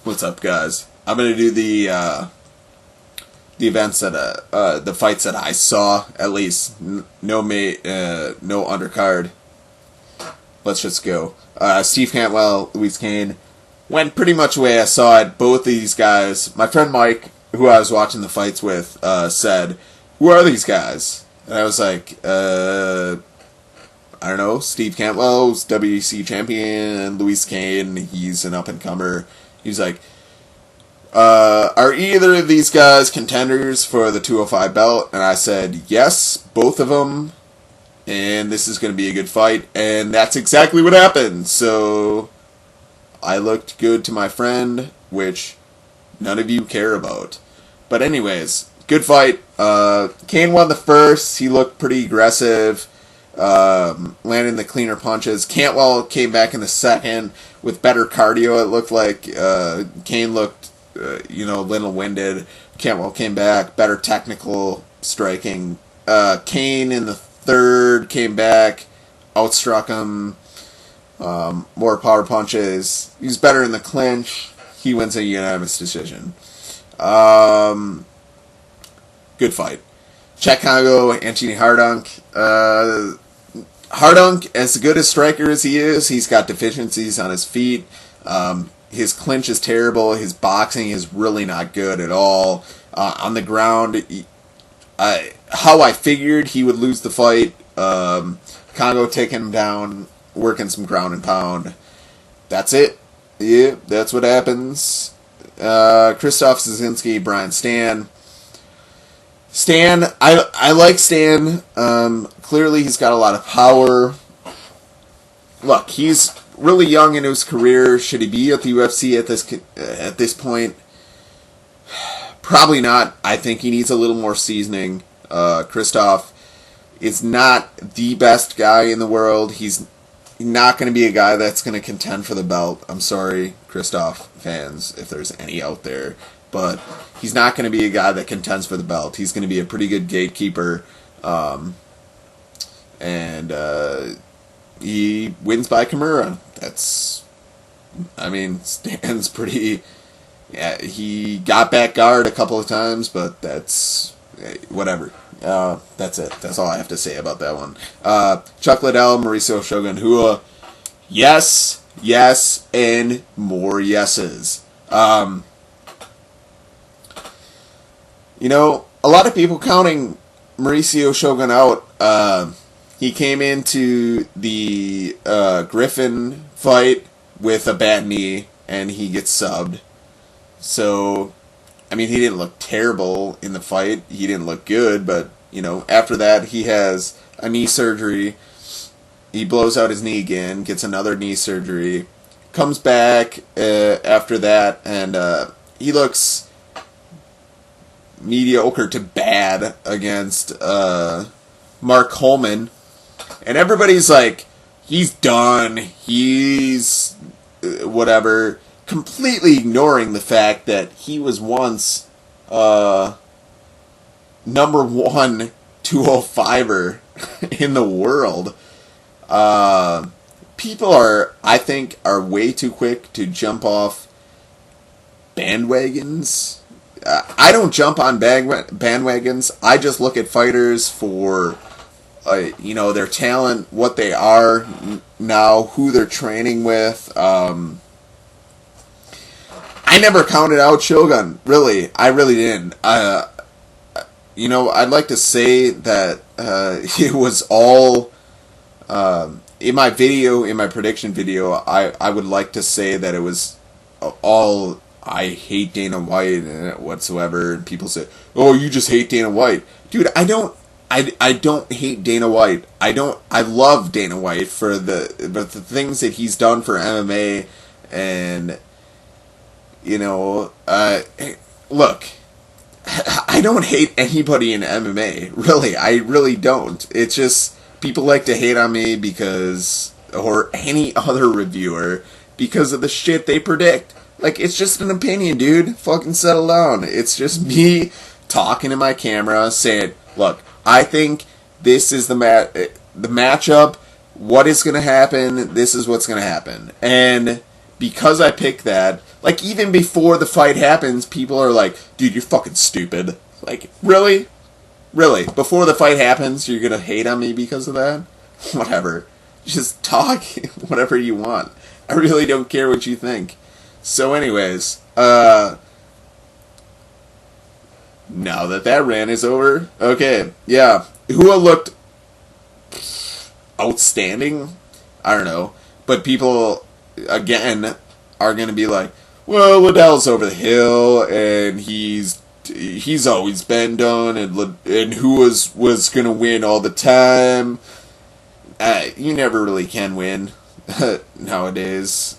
What's up, guys? I'm gonna do the events that the fights that I saw, at least no undercard. Let's just go. Steve Cantwell, Louis Kane, went pretty much the way I saw it. Both these guys, my friend Mike, who I was watching the fights with, said, "Who are these guys?" And I was like, I don't know. Steve Cantwell's WEC champion, and Louis Kane, he's an up and comer. He's like, are either of these guys contenders for the 205 belt? And I said, yes, both of them. And this is going to be a good fight. And that's exactly what happened. So I looked good to my friend, which none of you care about. But anyways, good fight. Kane won the first. He looked pretty aggressive, landing the cleaner punches. Cantwell came back in the second with better cardio. It looked like Kane looked, a little winded. Cantwell came back, better technical striking. Kane in the third came back, outstruck him, more power punches. He was better in the clinch. He wins a unanimous decision. Good fight. Czech Congo, Anthony Hardunk. Hardunk, as good a striker as he is, he's got deficiencies on his feet. His clinch is terrible. His boxing is really not good at all. On the ground, how I figured he would lose the fight. Congo taking him down, working some ground and pound. That's it. Yeah, that's what happens. Krzysztof Szynski, Brian Stan. Stan, I like Stan. Clearly, he's got a lot of power. Look, he's really young in his career. Should he be at the UFC at this point? Probably not. I think he needs a little more seasoning. Krzysztof is not the best guy in the world. He's not going to be a guy that's going to contend for the belt. I'm sorry, Krzysztof fans, if there's any out there. But he's not going to be a guy that contends for the belt. He's going to be a pretty good gatekeeper. And he wins by Kimura. Stan's pretty... Yeah, he got back guard a couple of times, but that's... whatever. That's it. That's all I have to say about that one. Chuck Liddell, Mauricio Shogun Rua. Yes, yes, and more yeses. A lot of people counting Mauricio Shogun out. He came into the Griffin fight with a bad knee, and he gets subbed. So, he didn't look terrible in the fight. He didn't look good, but, after that, he has a knee surgery. He blows out his knee again, gets another knee surgery, comes back after that, and he looks mediocre to bad against Mark Coleman. And everybody's like, he's done, he's whatever, completely ignoring the fact that he was once number one 205er in the world. People I think, are way too quick to jump off bandwagons. I don't jump on bandwagons. I just look at fighters for, their talent, what they are now, who they're training with. I never counted out Shogun. Really. I really didn't. I'd like to say that it was all... in my prediction video, I would like to say that it was all... I hate Dana White whatsoever. And people say, "Oh, you just hate Dana White." Dude, I don't hate Dana White. I love Dana White for the things that he's done for MMA, and look, I don't hate anybody in MMA. Really, I really don't. It's just people like to hate on me or any other reviewer because of the shit they predict. Like, it's just an opinion, dude. Fucking settle down. It's just me talking to my camera, saying, look, I think this is the matchup. What is going to happen? This is what's going to happen. And because I picked that, like, even before the fight happens, people are like, dude, you're fucking stupid. Like, really? Really? Before the fight happens, you're gonna hate on me because of that? Whatever. Just talk whatever you want. I really don't care what you think. So anyways, now that rant is over, okay, yeah. Hua looked outstanding. I don't know. But people, again, are going to be like, well, Liddell's over the hill, and he's always been done, and who was going to win all the time. You never really can win nowadays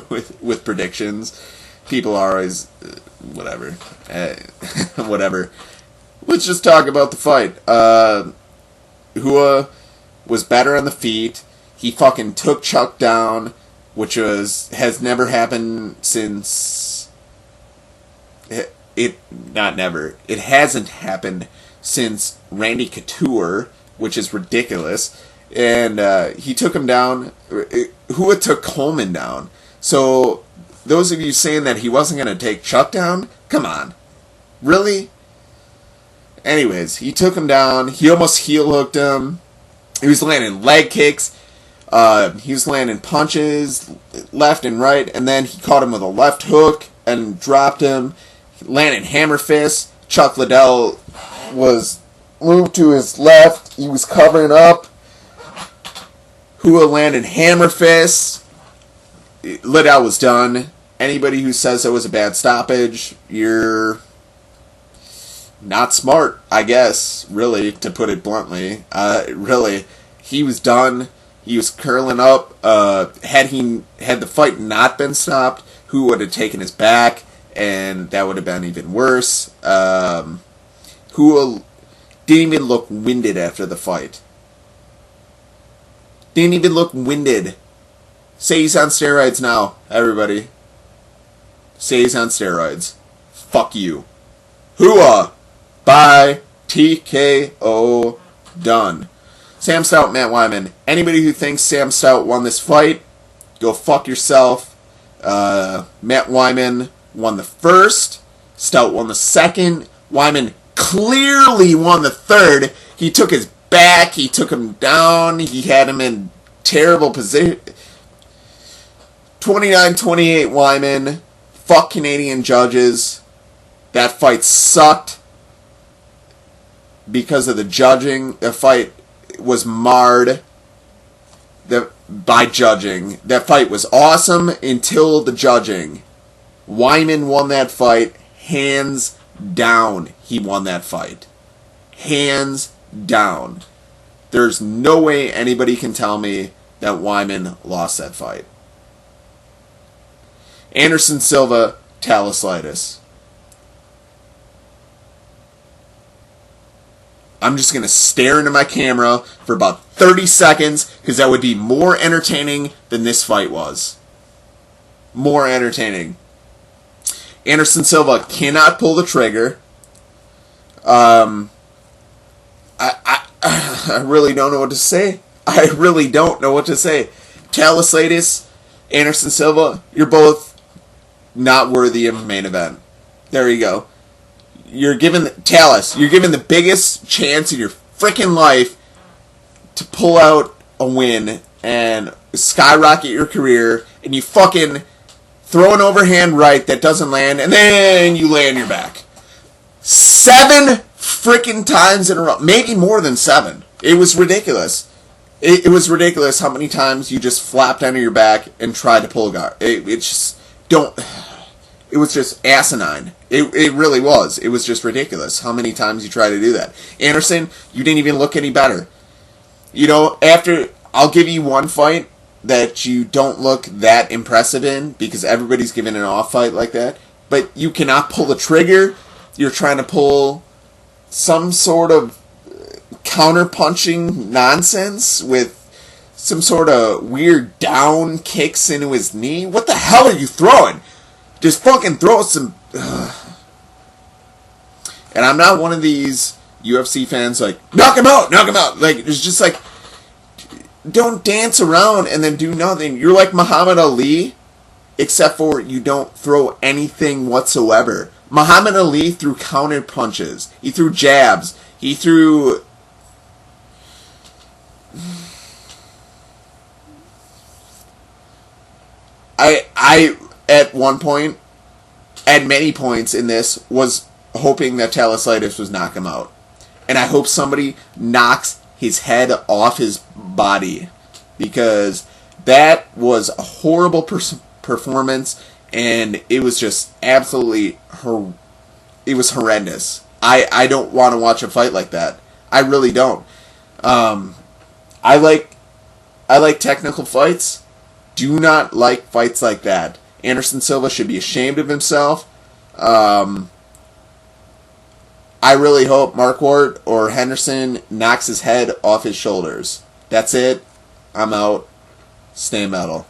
with predictions. People are always, whatever. Whatever. Let's just talk about the fight. Hua was better on the feet. He fucking took Chuck down, which has never happened since... Not never. It hasn't happened since Randy Couture, which is ridiculous. And he took him down. Hua took Coleman down. So, those of you saying that he wasn't going to take Chuck down, come on. Really? Anyways, he took him down. He almost heel hooked him. He was landing leg kicks. He was landing punches left and right. And then he caught him with a left hook and dropped him. Landed hammer fist. Chuck Liddell was moved to his left. He was covering up. Hua landed hammer fist. Liddell was done. Anybody who says it was a bad stoppage, you're not smart, I guess, really, to put it bluntly. Really, he was done. He was curling up. Had the fight not been stopped, Hua would have taken his back, and that would have been even worse. Hua didn't even look winded after the fight. Didn't even look winded. Say he's on steroids now, everybody. Say he's on steroids. Fuck you. Hua! Bye. TKO. Done. Sam Stout, Matt Wyman. Anybody who thinks Sam Stout won this fight, go fuck yourself. Matt Wyman won the first. Stout won the second. Wyman clearly won the third. He took his back. He took him down. He had him in terrible position. 29-28 Wyman. Fuck Canadian judges. That fight sucked because of the judging. The fight was marred by judging. That fight was awesome until the judging. Wyman won that fight hands down. He won that fight. Hands down. There's no way anybody can tell me that Wyman lost that fight. Anderson Silva, Talaslitis. I'm just going to stare into my camera for about 30 seconds because that would be more entertaining than this fight was. More entertaining. Anderson Silva cannot pull the trigger. I really don't know what to say. I really don't know what to say. Talaslitis, Anderson Silva, you're both not worthy of a main event. There you go. You're given the biggest chance in your freaking life to pull out a win and skyrocket your career, and you fucking throw an overhand right that doesn't land, and then you lay on your back. 7 freaking times in a row. Maybe more than 7. It was ridiculous. It was ridiculous how many times you just flapped onto your back and tried to pull a guard. It was just asinine. It really was. It was just ridiculous how many times you tried to do that. Anderson, you didn't even look any better. You know, I'll give you one fight that you don't look that impressive in because everybody's giving an off fight like that. But you cannot pull the trigger. You're trying to pull some sort of counter-punching nonsense with some sort of weird down kicks into his knee. What the hell are you throwing? Just fucking throw some... And I'm not one of these UFC fans like, knock him out! Like, it's just like, don't dance around and then do nothing. You're like Muhammad Ali. except for you don't throw anything whatsoever. Muhammad Ali threw counter punches. He threw jabs. He threw... I at one point, at many points in this, was hoping that Talasaitis was knock him out. And I hope somebody knocks his head off his body. Because that was a horrible performance, and it was just absolutely... it was horrendous. I don't want to watch a fight like that. I really don't. I like technical fights. Do not like fights like that. Anderson Silva should be ashamed of himself. I really hope Marquardt or Henderson knocks his head off his shoulders. That's it. I'm out. Stay metal.